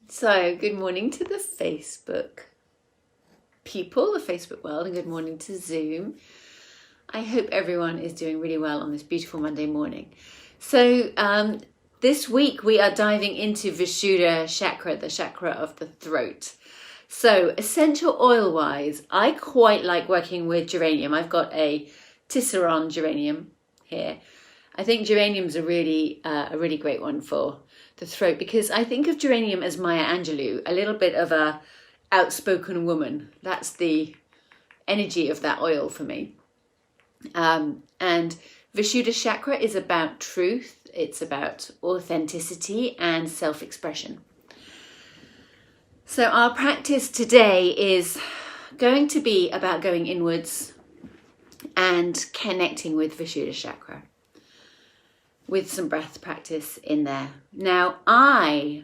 So, good morning to the Facebook people, the Facebook world, and good morning to Zoom. I hope everyone is doing really well on this beautiful Monday morning. So, this week we are diving into Vishuddha Chakra, the chakra of the throat. So, essential oil wise, I quite like working with geranium. I've got a Tisserand geranium here. I think geranium's a really great one for the throat, because I think of geranium as Maya Angelou, a little bit of a outspoken woman. That's the energy of that oil for me. And Vishuddha Chakra is about truth. It's about authenticity and self-expression. So our practice today is going to be about going inwards and connecting with Vishuddha Chakra, with some breath practice in there. Now, I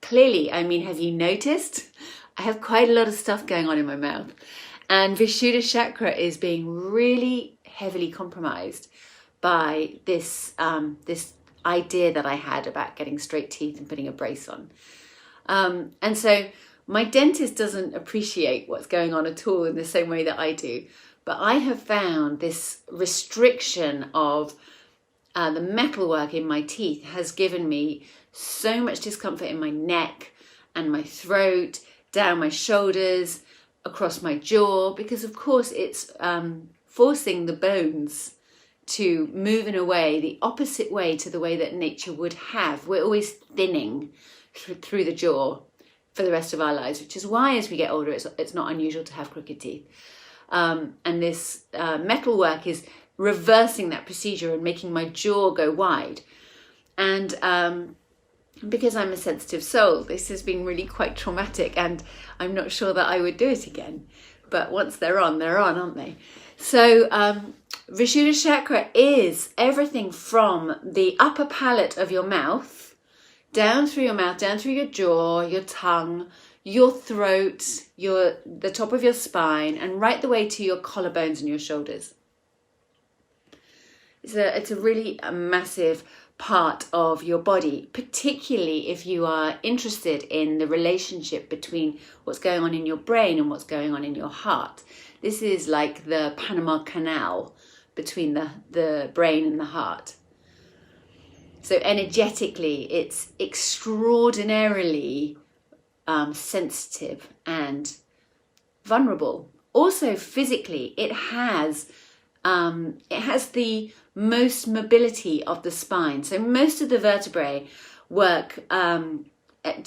clearly, have you noticed? I have quite a lot of stuff going on in my mouth, and Vishuddha Chakra is being really heavily compromised by this idea that I had about getting straight teeth and putting a brace on. And so my dentist doesn't appreciate what's going on at all in the same way that I do. But I have found this restriction of the metalwork in my teeth has given me so much discomfort in my neck and my throat, down my shoulders, across my jaw, because of course it's forcing the bones to move in a way, the opposite way to the way that nature would have. We're always thinning through the jaw for the rest of our lives, which is why as we get older it's not unusual to have crooked teeth. And this metalwork is reversing that procedure and making my jaw go wide. And because I'm a sensitive soul, this has been really quite traumatic, and I'm not sure that I would do it again. But once they're on, aren't they? So Vishuddha Chakra is everything from the upper palate of your mouth, down through your mouth, down through your jaw, your tongue, your throat, the top of your spine, and right the way to your collarbones and your shoulders. It's a really massive part of your body, particularly if you are interested in the relationship between what's going on in your brain and what's going on in your heart. This is like the Panama Canal between the brain and the heart. So energetically, it's extraordinarily sensitive and vulnerable. Also physically, it has the most mobility of the spine. So most of the vertebrae work to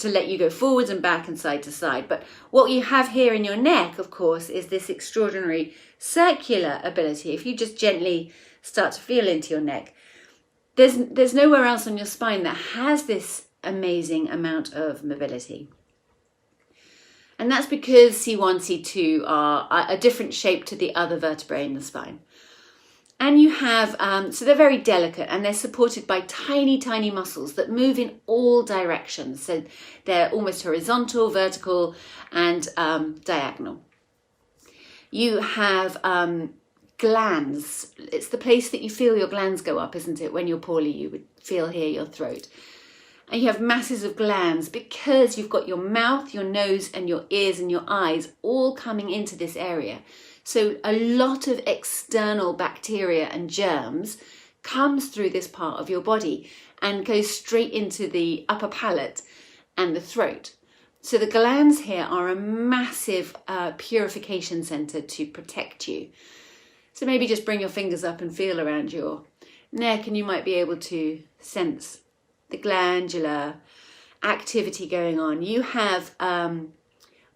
let you go forwards and back and side to side. But what you have here in your neck, of course, is this extraordinary circular ability. If you just gently start to feel into your neck, there's nowhere else on your spine that has this amazing amount of mobility. And that's because C1, C2 are a different shape to the other vertebrae in the spine. And you have, so they're very delicate, and they're supported by tiny, tiny muscles that move in all directions. So they're almost horizontal, vertical, and diagonal. You have glands. It's the place that you feel your glands go up, isn't it? When you're poorly, you would feel here your throat. And you have masses of glands because you've got your mouth, your nose, and your ears and your eyes all coming into this area. So a lot of external bacteria and germs comes through this part of your body and goes straight into the upper palate and the throat. So the glands here are a massive purification center to protect you. So maybe just bring your fingers up and feel around your neck, and you might be able to sense the glandular activity going on. You have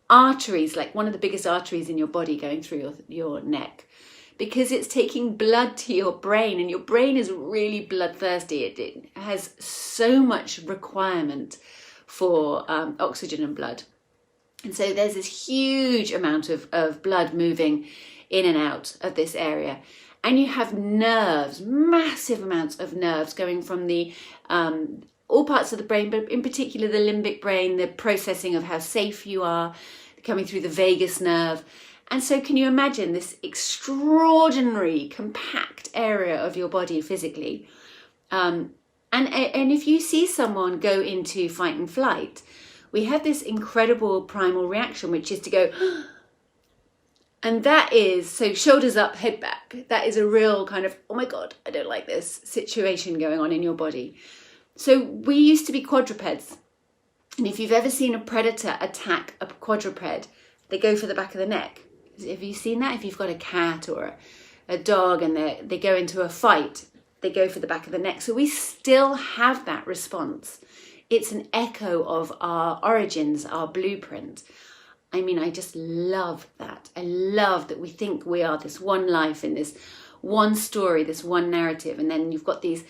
arteries, like one of the biggest arteries in your body going through your neck, because it's taking blood to your brain, and your brain is really bloodthirsty. It has so much requirement for oxygen and blood. And so there's this huge amount of blood moving in and out of this area. And you have nerves, massive amounts of nerves going from the all parts of the brain, but in particular the limbic brain, the processing of how safe you are, coming through the vagus nerve. And so can you imagine this extraordinary compact area of your body physically? And if you see someone go into fight and flight, we have this incredible primal reaction, which is to go, and that is, so shoulders up, head back. That is a real kind of, oh my God, I don't like this situation going on in your body. So we used to be quadrupeds. And if you've ever seen a predator attack a quadruped, they go for the back of the neck. Have you seen that? If you've got a cat or a dog and they go into a fight, they go for the back of the neck. So we still have that response. It's an echo of our origins, our blueprint. I mean, I just love that. I love that we think we are this one life in this one story, this one narrative. And then you've got these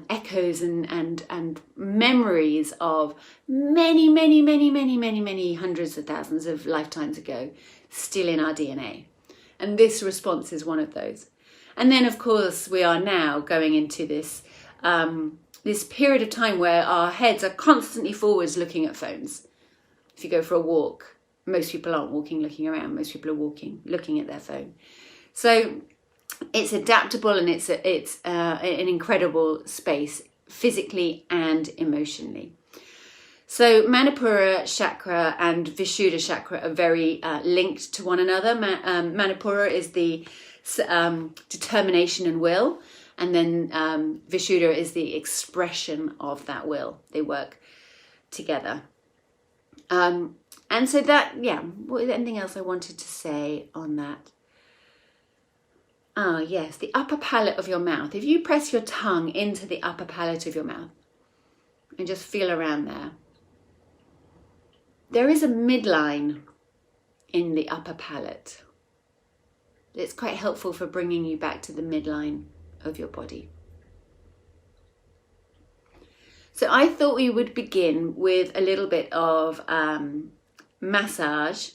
echoes and memories of many hundreds of thousands of lifetimes ago still in our DNA. And this response is one of those. And then, of course, we are now going into this this period of time where our heads are constantly forwards looking at phones. If you go for a walk, most people aren't walking looking around. Most people are walking looking at their phone. So it's adaptable, and it's an incredible space physically and emotionally. So Manipura chakra and Vishuddha chakra are very linked to one another. Manipura is the determination and will, and then Vishuddha is the expression of that will. They work together. And so that, anything else I wanted to say on that? Ah, yes, the upper palate of your mouth. If you press your tongue into the upper palate of your mouth and just feel around there is a midline in the upper palate. It's quite helpful for bringing you back to the midline of your body. So I thought we would begin with a little bit of massage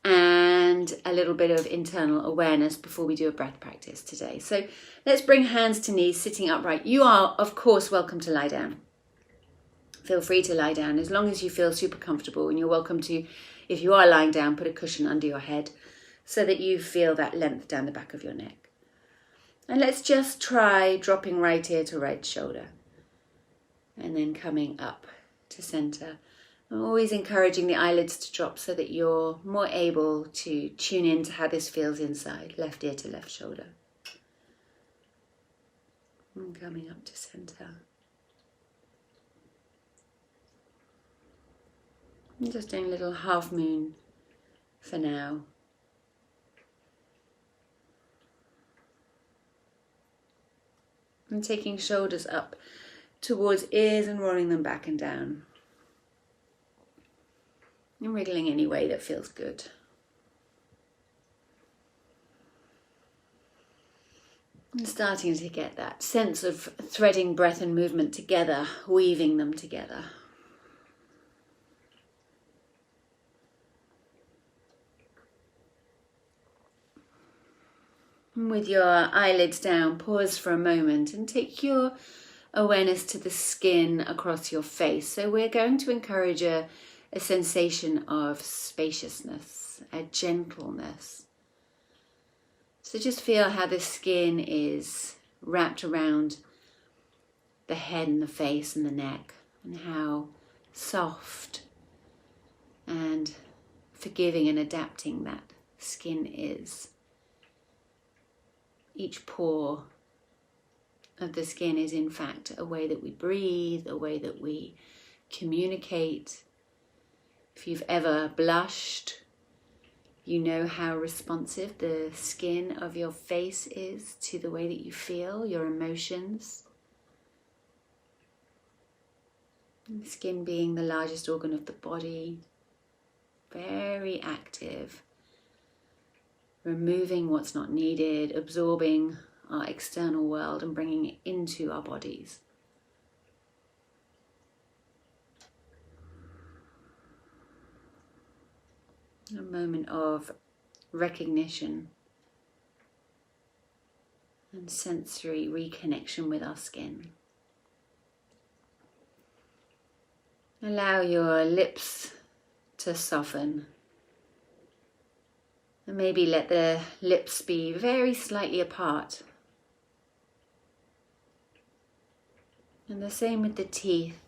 and a little bit of internal awareness before we do a breath practice today. So let's bring hands to knees, sitting upright. You are, of course, welcome to lie down. Feel free to lie down as long as you feel super comfortable, and you're welcome to, if you are lying down, put a cushion under your head so that you feel that length down the back of your neck. And let's just try dropping right ear to right shoulder and then coming up to center. I'm always encouraging the eyelids to drop so that you're more able to tune in to how this feels inside, left ear to left shoulder. And coming up to center. I'm just doing a little half moon for now. And taking shoulders up towards ears and rolling them back and down. And wriggling any way that feels good. And starting to get that sense of threading breath and movement together, weaving them together. And with your eyelids down, pause for a moment and take your awareness to the skin across your face. So we're going to encourage a sensation of spaciousness, a gentleness. So just feel how the skin is wrapped around the head and the face and the neck, and how soft and forgiving and adapting that skin is. Each pore of the skin is in fact a way that we breathe, a way that we communicate. If you've ever blushed, you know how responsive the skin of your face is to the way that you feel, your emotions. And the skin being the largest organ of the body, very active. Removing what's not needed, absorbing our external world and bringing it into our bodies. A moment of recognition and sensory reconnection with our skin. Allow your lips to soften. And maybe let the lips be very slightly apart. And the same with the teeth.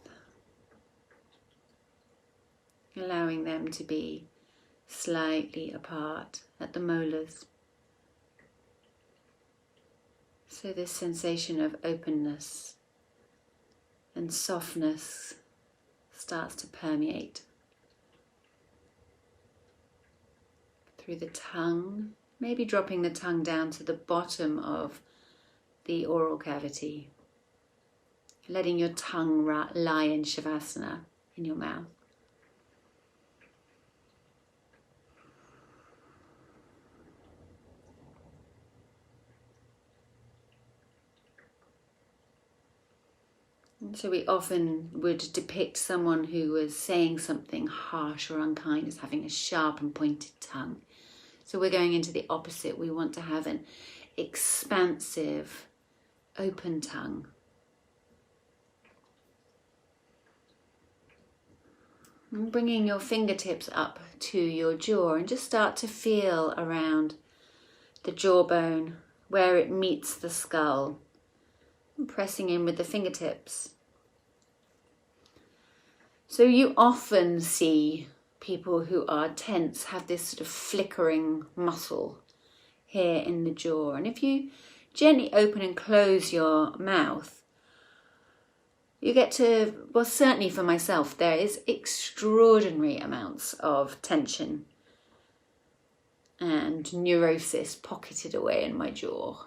allowing them to be slightly apart at the molars. So this sensation of openness and softness starts to permeate through the tongue, maybe dropping the tongue down to the bottom of the oral cavity, letting your tongue lie in Shavasana in your mouth. And so we often would depict someone who was saying something harsh or unkind as having a sharp and pointed tongue. So we're going into the opposite. We want to have an expansive, open tongue. And bringing your fingertips up to your jaw and just start to feel around the jawbone where it meets the skull. And pressing in with the fingertips. So you often see people who are tense have this sort of flickering muscle here in the jaw. And if you gently open and close your mouth, you get to, well, certainly for myself, there is extraordinary amounts of tension and neurosis pocketed away in my jaw.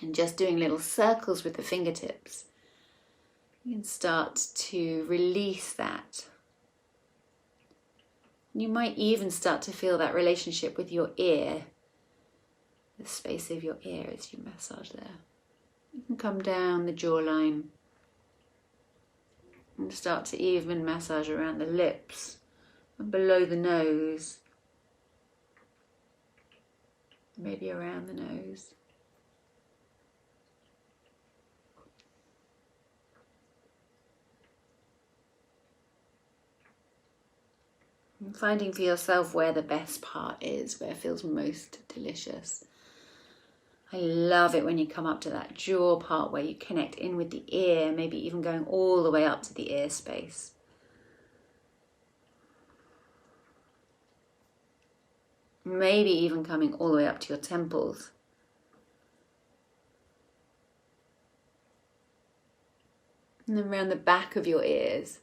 And just doing little circles with the fingertips, you can start to release that. You might even start to feel that relationship with your ear, the space of your ear as you massage there. You can come down the jawline and start to even massage around the lips and below the nose, maybe around the nose. And finding for yourself where the best part is, where it feels most delicious. I love it when you come up to that jaw part where you connect in with the ear, maybe even going all the way up to the ear space. Maybe even coming all the way up to your temples. And then around the back of your ears.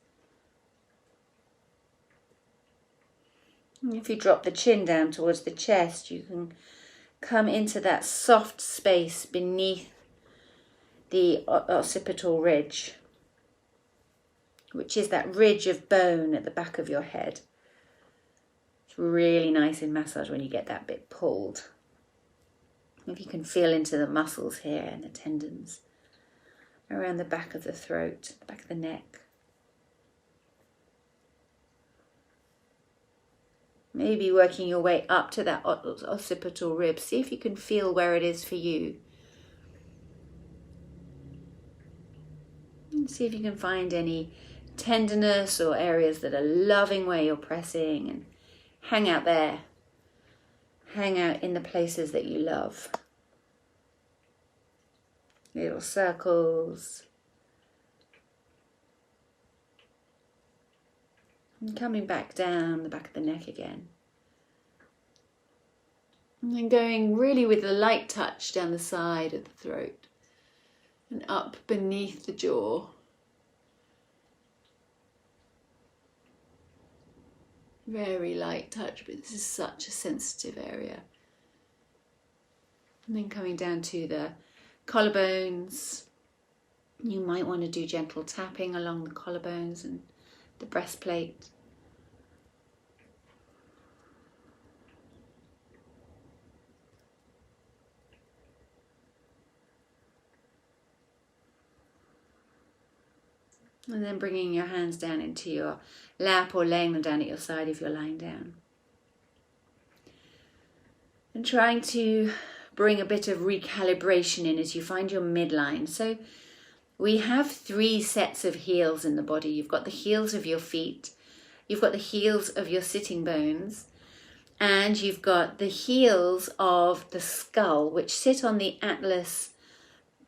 And if you drop the chin down towards the chest, you can come into that soft space beneath the occipital ridge, which is that ridge of bone at the back of your head. It's really nice in massage when you get that bit pulled. If you can feel into the muscles here and the tendons around the back of the throat, the back of the neck. Maybe working your way up to that occipital rib. See if you can feel where it is for you. And see if you can find any tenderness or areas that are loving where you're pressing, and hang out there. Hang out in the places that you love. Little circles. And coming back down the back of the neck again. And then going really with a light touch down the side of the throat and up beneath the jaw. Very light touch, but this is such a sensitive area. And then coming down to the collarbones. You might want to do gentle tapping along the collarbones and the breastplate. And then bringing your hands down into your lap or laying them down at your side if you're lying down. And trying to bring a bit of recalibration in as you find your midline. So we have 3 sets of heels in the body. You've got the heels of your feet, you've got the heels of your sitting bones, and you've got the heels of the skull, which sit on the atlas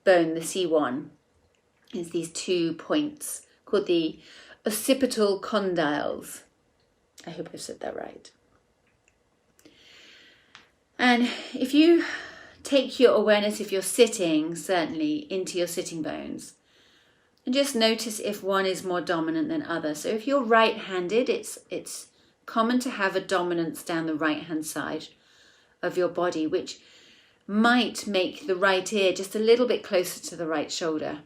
bone, the C1. It's these 2 points called the occipital condyles. I hope I've said that right. And if you take your awareness, if you're sitting, certainly into your sitting bones, and just notice if one is more dominant than other. So if you're right-handed, it's common to have a dominance down the right-hand side of your body, which might make the right ear just a little bit closer to the right shoulder.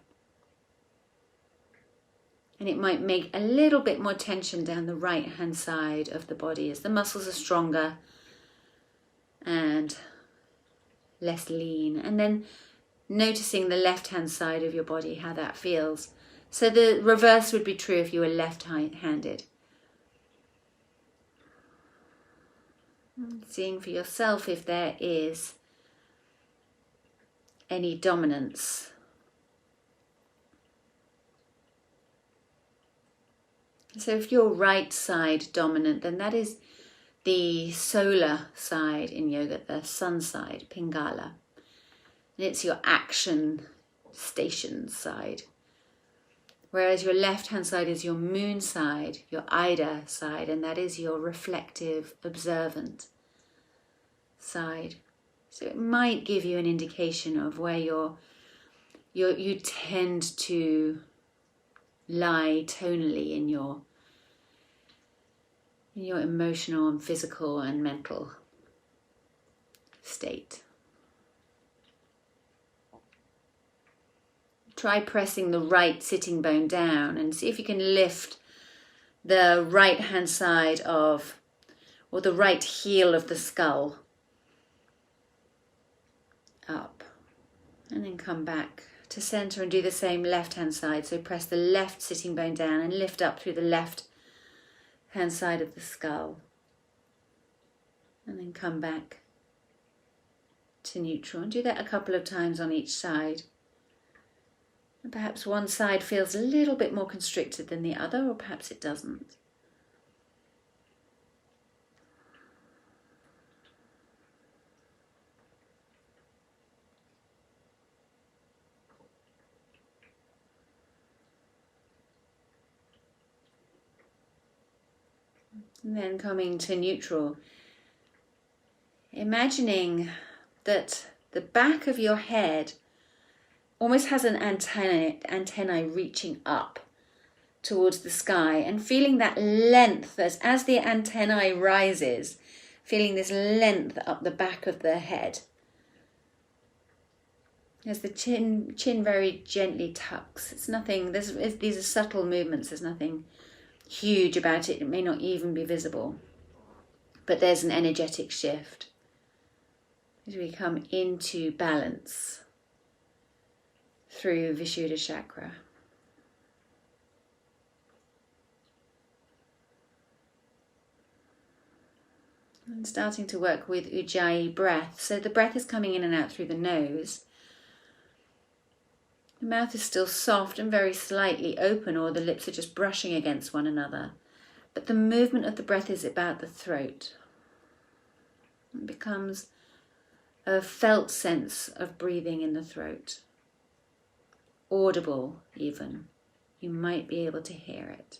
And it might make a little bit more tension down the right-hand side of the body as the muscles are stronger and less lean. And then noticing the left-hand side of your body, how that feels. So the reverse would be true if you were left-handed. Seeing for yourself if there is any dominance. So if you're right side dominant, then that is the solar side in yoga, the sun side, Pingala. And it's your action station side. Whereas your left-hand side is your moon side, your Ida side, and that is your reflective, observant side. So it might give you an indication of where you tend to lie tonally in your emotional and physical and mental state. Try pressing the right sitting bone down and see if you can lift the right hand side or the right heel of the skull up. And then come back to center and do the same left hand side. So press the left sitting bone down and lift up through the left hand side of the skull. And then come back to neutral. And do that a couple of times on each side. And perhaps one side feels a little bit more constricted than the other, or perhaps it doesn't. And then coming to neutral, imagining that the back of your head almost has an antennae reaching up towards the sky, and feeling that length as the antennae rises, feeling this length up the back of the head. As the chin very gently tucks. It's nothing, these are subtle movements, there's nothing huge about it. It may not even be visible, but there's an energetic shift as we come into balance through Vishuddha Chakra. And starting to work with Ujjayi breath. So the breath is coming in and out through the nose. The mouth is still soft and very slightly open, or the lips are just brushing against one another. But the movement of the breath is about the throat. It becomes a felt sense of breathing in the throat. Audible even. You might be able to hear it.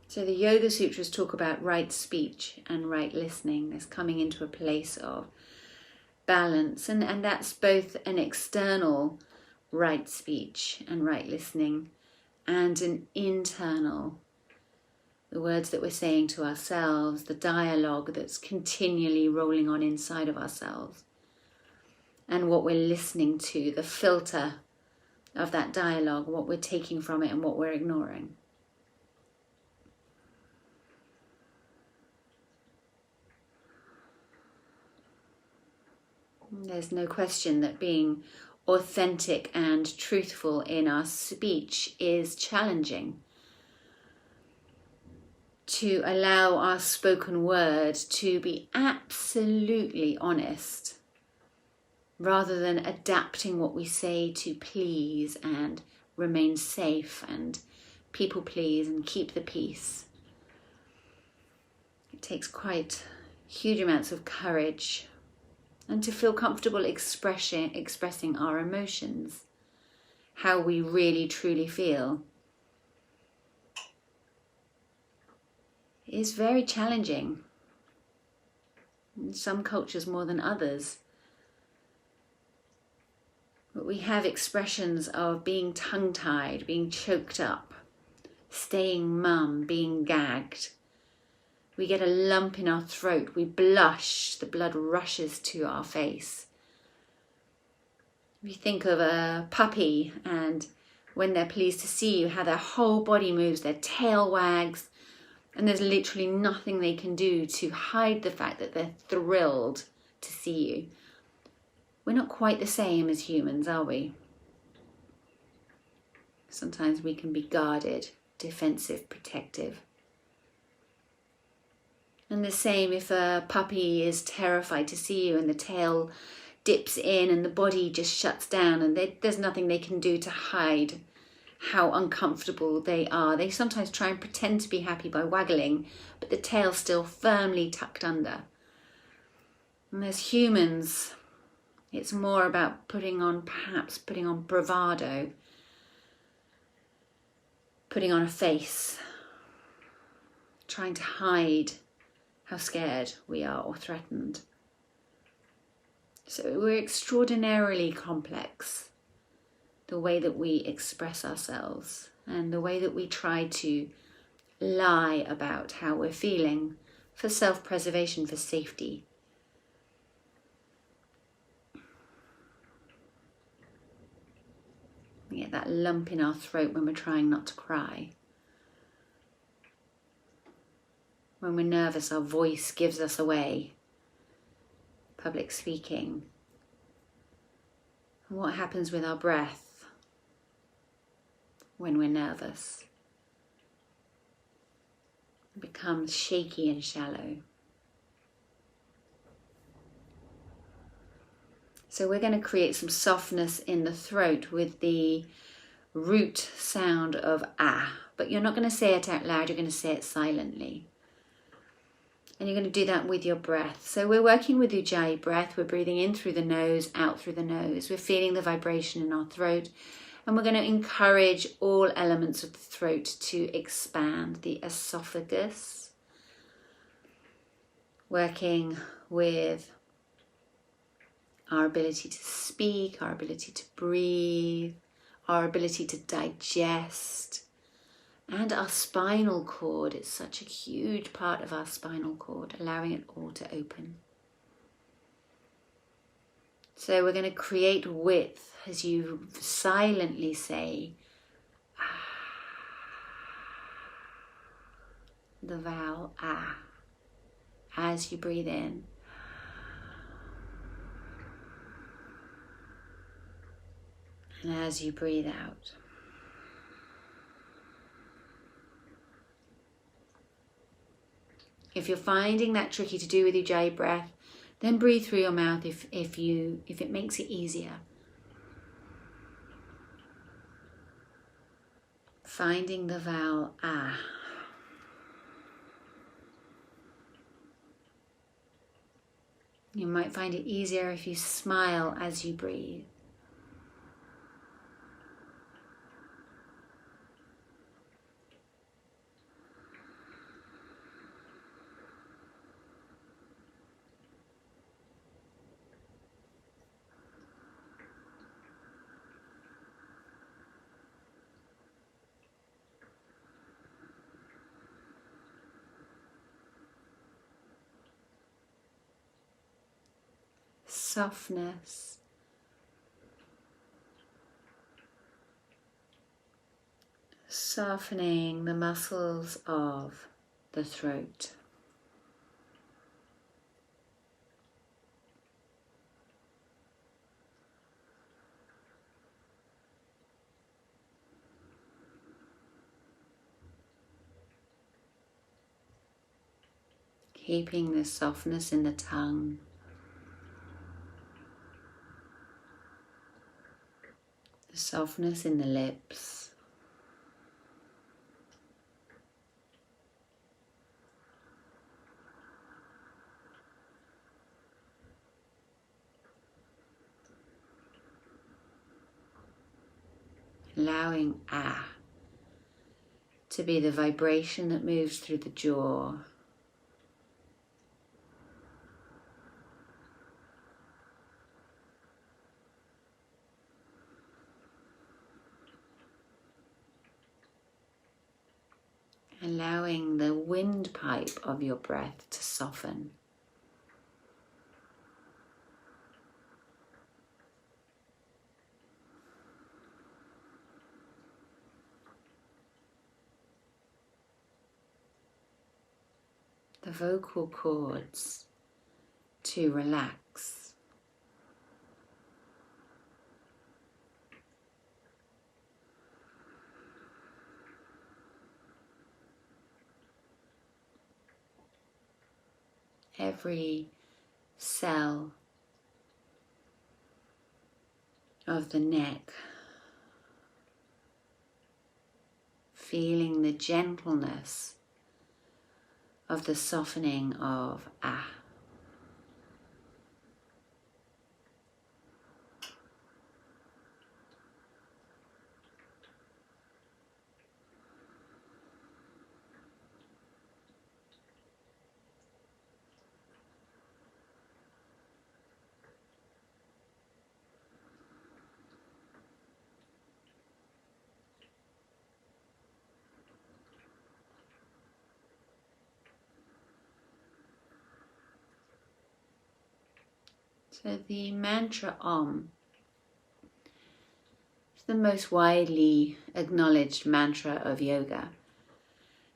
So the Yoga Sutras talk about right speech and right listening. There's coming into a place of balance, and that's both an external right speech and right listening, and an internal, the words that we're saying to ourselves, the dialogue that's continually rolling on inside of ourselves, and what we're listening to, the filter of that dialogue, what we're taking from it and what we're ignoring. There's no question that being authentic and truthful in our speech is challenging. To allow our spoken word to be absolutely honest, rather than adapting what we say to please and remain safe and people please and keep the peace. It takes quite huge amounts of courage, and to feel comfortable expressing our emotions, how we really truly feel, is very challenging. In some cultures more than others. But we have expressions of being tongue-tied, being choked up, staying mum, being gagged. We get a lump in our throat, we blush, the blood rushes to our face. You think of a puppy, and when they're pleased to see you, how their whole body moves, their tail wags, and there's literally nothing they can do to hide the fact that they're thrilled to see you. We're not quite the same as humans, are we? Sometimes we can be guarded, defensive, protective. And the same if a puppy is terrified to see you and the tail dips in and the body just shuts down and there's nothing they can do to hide how uncomfortable they are. They sometimes try and pretend to be happy by waggling, but the tail's still firmly tucked under. And as humans, it's more about putting on bravado, putting on a face, trying to hide how scared we are or threatened. So we're extraordinarily complex, the way that we express ourselves and the way that we try to lie about how we're feeling for self-preservation, for safety. We get that lump in our throat when we're trying not to cry. When we're nervous, our voice gives us away. Public speaking. And what happens with our breath when we're nervous? It becomes shaky and shallow. So we're going to create some softness in the throat with the root sound of ah. But you're not going to say it out loud, you're going to say it silently. And you're going to do that with your breath. So we're working with Ujjayi breath. We're breathing in through the nose, out through the nose. We're feeling the vibration in our throat. And we're going to encourage all elements of the throat to expand. The esophagus. Working with our ability to speak, our ability to breathe, our ability to digest. And our spinal cord, it's such a huge part of our spinal cord, allowing it all to open. So we're going to create width as you silently say the vowel ah as you breathe in. And as you breathe out. If you're finding that tricky to do with Ujjayi breath, then breathe through your mouth if it makes it easier. Finding the vowel ah. You might find it easier if you smile as you breathe. Softness, softening the muscles of the throat. Keeping the softness in the tongue. The softness in the lips. allowing ah to be the vibration that moves through the jaw. Allowing the windpipe of your breath to soften. The vocal cords to relax. Every cell of the neck, feeling the gentleness of the softening of ah. So the mantra Om is the most widely acknowledged mantra of yoga.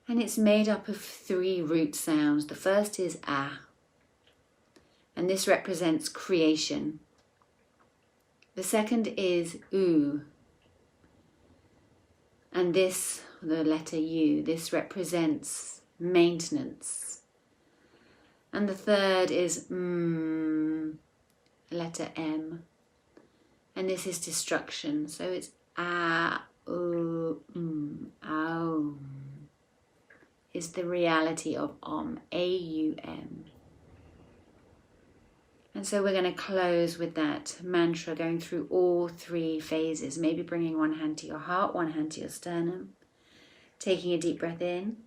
And it's made up of 3 root sounds. The first is ah, and this represents creation. The second is U, and this, the letter U, this represents maintenance. And the third is letter M, and this is destruction. So it's Aum is the reality of Om, A-U-M. And so we're going to close with that mantra, going through all 3 phases, maybe bringing one hand to your heart, one hand to your sternum, taking a deep breath in,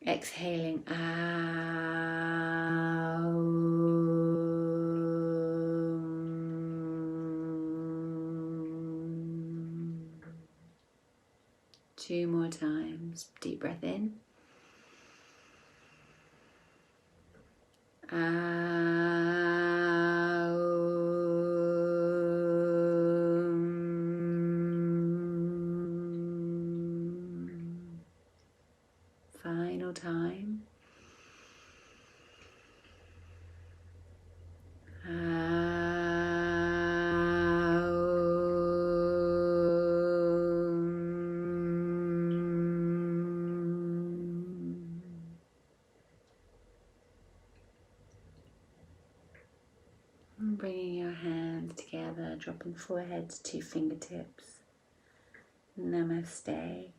exhaling Aum. 2 more times. Deep breath in. Final time. Bringing your hands together, dropping foreheads to fingertips. Namaste.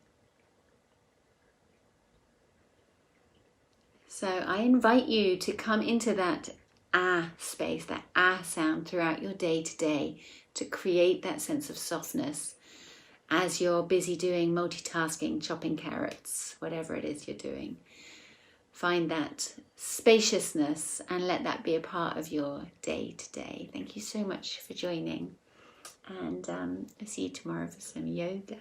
So I invite you to come into that ah space, that ah sound throughout your day to day, to create that sense of softness as you're busy doing multitasking, chopping carrots, whatever it is you're doing. Find that spaciousness and let that be a part of your day to day. Thank you so much for joining, and I'll see you tomorrow for some yoga.